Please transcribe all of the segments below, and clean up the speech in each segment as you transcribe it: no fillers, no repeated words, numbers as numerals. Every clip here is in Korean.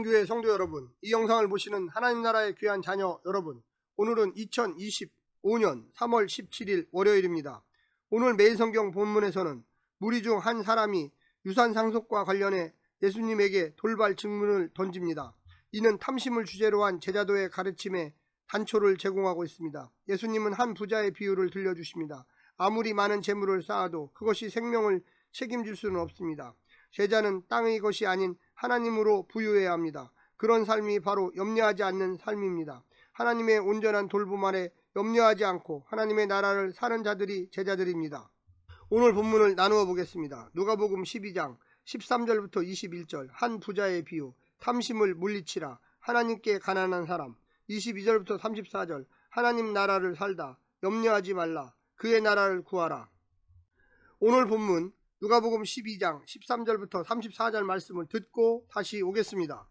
한인교회 성도 여러분, 이 영상을 보시는 하나님 나라의 귀한 자녀 여러분, 오늘은 2025년 3월 17일 월요일입니다. 오늘 매일성경 본문에서는 무리 중 한 사람이 유산 상속과 관련해 예수님에게 돌발 질문을 던집니다. 이는 탐심을 주제로 한 제자도의 가르침에 단초를 제공하고 있습니다. 예수님은 한 부자의 비유를 들려주십니다. 아무리 많은 재물을 쌓아도 그것이 생명을 책임질 수는 없습니다. 제자는 땅의 것이 아닌 하나님으로 부유해야 합니다. 그런 삶이 바로 염려하지 않는 삶입니다. 하나님의 온전한 돌봄 아래 염려하지 않고 하나님의 나라를 사는 자들이 제자들입니다. 오늘 본문을 나누어 보겠습니다. 누가복음 12장 13절부터 21절 한 부자의 비유, 탐심을 물리치라, 하나님께 가난한 사람, 22절부터 34절 하나님 나라를 살다, 염려하지 말라, 그의 나라를 구하라. 오늘 본문 누가복음 12장 13절부터 34절 말씀을 듣고 다시 오겠습니다.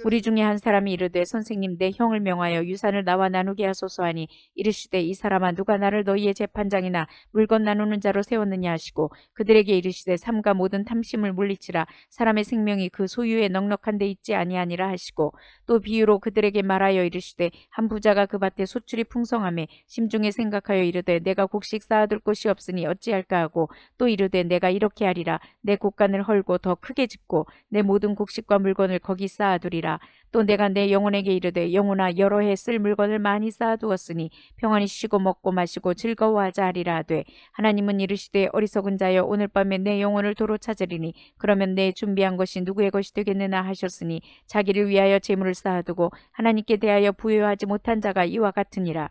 우리 중에 한 사람이 이르되 선생님 내 형을 명하여 유산을 나와 나누게 하소서 하니 이르시되 이 사람아 누가 나를 너희의 재판장이나 물건 나누는 자로 세웠느냐 하시고 그들에게 이르시되 삼가 모든 탐심을 물리치라 사람의 생명이 그 소유에 넉넉한 데 있지 아니하니라 하시고 또 비유로 그들에게 말하여 이르시되 한 부자가 그 밭에 소출이 풍성하매 심중에 생각하여 이르되 내가 곡식 쌓아둘 곳이 없으니 어찌할까 하고 또 이르되 내가 이렇게 하리라 내 곡간을 헐고 더 크게 짓고 내 모든 곡식과 물건을 거기 쌓아두리라. 또 내가 내 영혼에게 이르되 영혼아 여러 해 쓸 물건을 많이 쌓아두었으니 평안히 쉬고 먹고 마시고 즐거워하자 하리라 하되 하나님은 이르시되 어리석은 자여 오늘 밤에 내 영혼을 도로 찾으리니 그러면 내 준비한 것이 누구의 것이 되겠느냐 하셨으니 자기를 위하여 재물을 쌓아두고 하나님께 대하여 부여하지 못한 자가 이와 같으니라.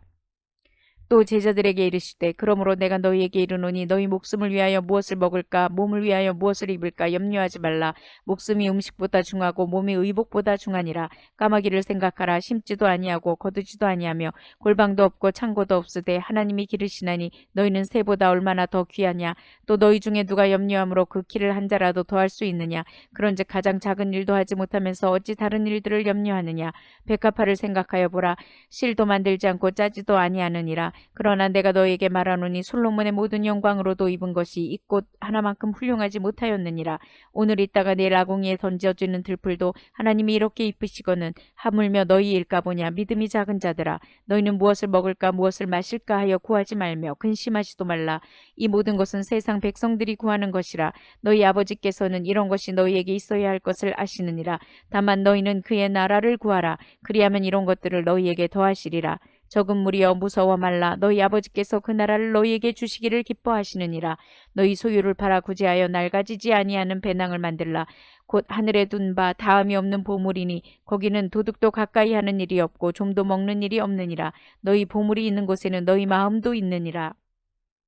또 제자들에게 이르시되 그러므로 내가 너희에게 이르노니 너희 목숨을 위하여 무엇을 먹을까 몸을 위하여 무엇을 입을까 염려하지 말라. 목숨이 음식보다 중하고 몸이 의복보다 중하니라. 까마귀를 생각하라. 심지도 아니하고 거두지도 아니하며 골방도 없고 창고도 없으되 하나님이 기르시나니 너희는 새보다 얼마나 더 귀하냐. 또 너희 중에 누가 염려함으로 그 키를 한 자라도 더할 수 있느냐. 그런즉 가장 작은 일도 하지 못하면서 어찌 다른 일들을 염려하느냐. 백합화를 생각하여 보라. 실도 만들지 않고 짜지도 아니하느니라. 그러나 내가 너에게 말하노니 솔로몬의 모든 영광으로도 입은 것이 이 꽃 하나만큼 훌륭하지 못하였느니라. 오늘 있다가 내일 아궁이에 던져지는 들풀도 하나님이 이렇게 입으시거늘 하물며 너희일까 보냐. 믿음이 작은 자들아 너희는 무엇을 먹을까 무엇을 마실까 하여 구하지 말며 근심하지도 말라. 이 모든 것은 세상 백성들이 구하는 것이라. 너희 아버지께서는 이런 것이 너희에게 있어야 할 것을 아시느니라. 다만 너희는 그의 나라를 구하라. 그리하면 이런 것들을 너희에게 더하시리라. 적은 무리여 무서워 말라. 너희 아버지께서 그 나라를 너희에게 주시기를 기뻐하시느니라. 너희 소유를 팔아 구제하여 낡아지지 아니하는 배낭을 만들라. 곧 하늘에 둔 바 다음이 없는 보물이니 거기는 도둑도 가까이 하는 일이 없고 좀도 먹는 일이 없느니라. 너희 보물이 있는 곳에는 너희 마음도 있느니라.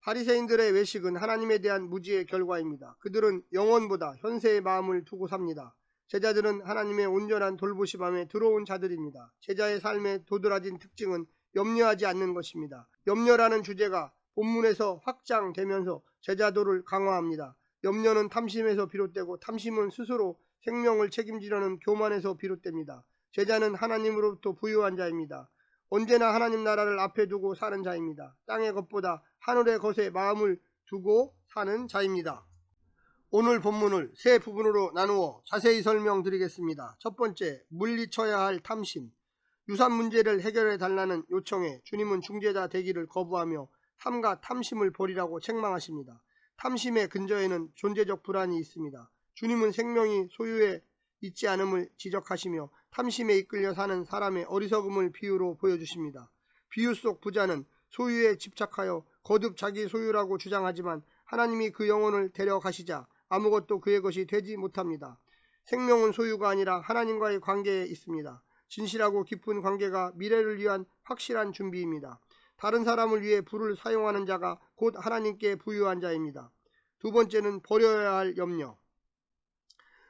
바리새인들의 외식은 하나님에 대한 무지의 결과입니다. 그들은 영원보다 현세의 마음을 두고 삽니다. 제자들은 하나님의 온전한 돌보심함에 들어온 자들입니다. 제자의 삶의 도드라진 특징은 염려하지 않는 것입니다. 염려라는 주제가 본문에서 확장되면서 제자도를 강화합니다. 염려는 탐심에서 비롯되고 탐심은 스스로 생명을 책임지려는 교만에서 비롯됩니다. 제자는 하나님으로부터 부유한 자입니다. 언제나 하나님 나라를 앞에 두고 사는 자입니다. 땅의 것보다 하늘의 것에 마음을 두고 사는 자입니다. 오늘 본문을 세 부분으로 나누어 자세히 설명드리겠습니다. 첫 번째, 물리쳐야 할 탐심. 유산 문제를 해결해 달라는 요청에 주님은 중재자 되기를 거부하며 탐과 탐심을 버리라고 책망하십니다. 탐심의 근저에는 존재적 불안이 있습니다. 주님은 생명이 소유에 있지 않음을 지적하시며 탐심에 이끌려 사는 사람의 어리석음을 비유로 보여주십니다. 비유 속 부자는 소유에 집착하여 거듭 자기 소유라고 주장하지만 하나님이 그 영혼을 데려가시자 아무것도 그의 것이 되지 못합니다. 생명은 소유가 아니라 하나님과의 관계에 있습니다. 진실하고 깊은 관계가 미래를 위한 확실한 준비입니다. 다른 사람을 위해 부를 사용하는 자가 곧 하나님께 부유한 자입니다. 두 번째는 버려야 할 염려.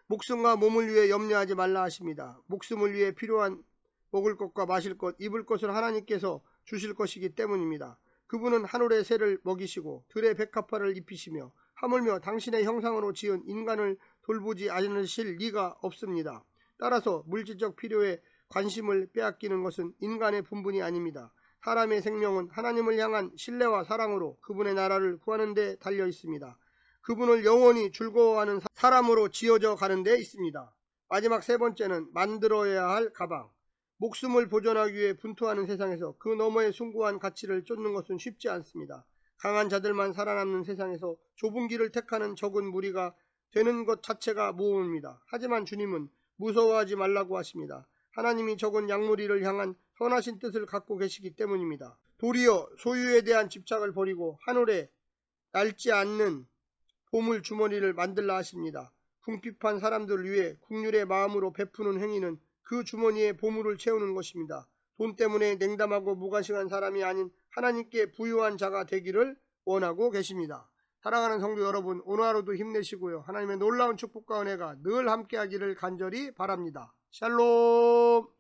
목숨과 몸을 위해 염려하지 말라 하십니다. 목숨을 위해 필요한 먹을 것과 마실 것, 입을 것을 하나님께서 주실 것이기 때문입니다. 그분은 하늘의 새를 먹이시고 들의 백합화를 입히시며 하물며 당신의 형상으로 지은 인간을 돌보지 않으실 리가 없습니다. 따라서 물질적 필요에 관심을 빼앗기는 것은 인간의 본분이 아닙니다. 사람의 생명은 하나님을 향한 신뢰와 사랑으로 그분의 나라를 구하는 데 달려 있습니다. 그분을 영원히 즐거워하는 사람으로 지어져 가는 데 있습니다. 마지막 세 번째는 만들어야 할 가방. 목숨을 보존하기 위해 분투하는 세상에서 그 너머의 숭고한 가치를 쫓는 것은 쉽지 않습니다. 강한 자들만 살아남는 세상에서 좁은 길을 택하는 적은 무리가 되는 것 자체가 모험입니다. 하지만 주님은 무서워하지 말라고 하십니다. 하나님이 적은 양무리를 향한 선하신 뜻을 갖고 계시기 때문입니다. 도리어 소유에 대한 집착을 버리고 하늘에 날지 않는 보물 주머니를 만들라 하십니다. 궁핍한 사람들을 위해 국률의 마음으로 베푸는 행위는 그 주머니에 보물을 채우는 것입니다. 돈 때문에 냉담하고 무관심한 사람이 아닌 하나님께 부유한 자가 되기를 원하고 계십니다. 사랑하는 성도 여러분, 오늘 하루도 힘내시고요. 하나님의 놀라운 축복과 은혜가 늘 함께하기를 간절히 바랍니다. 샬롬.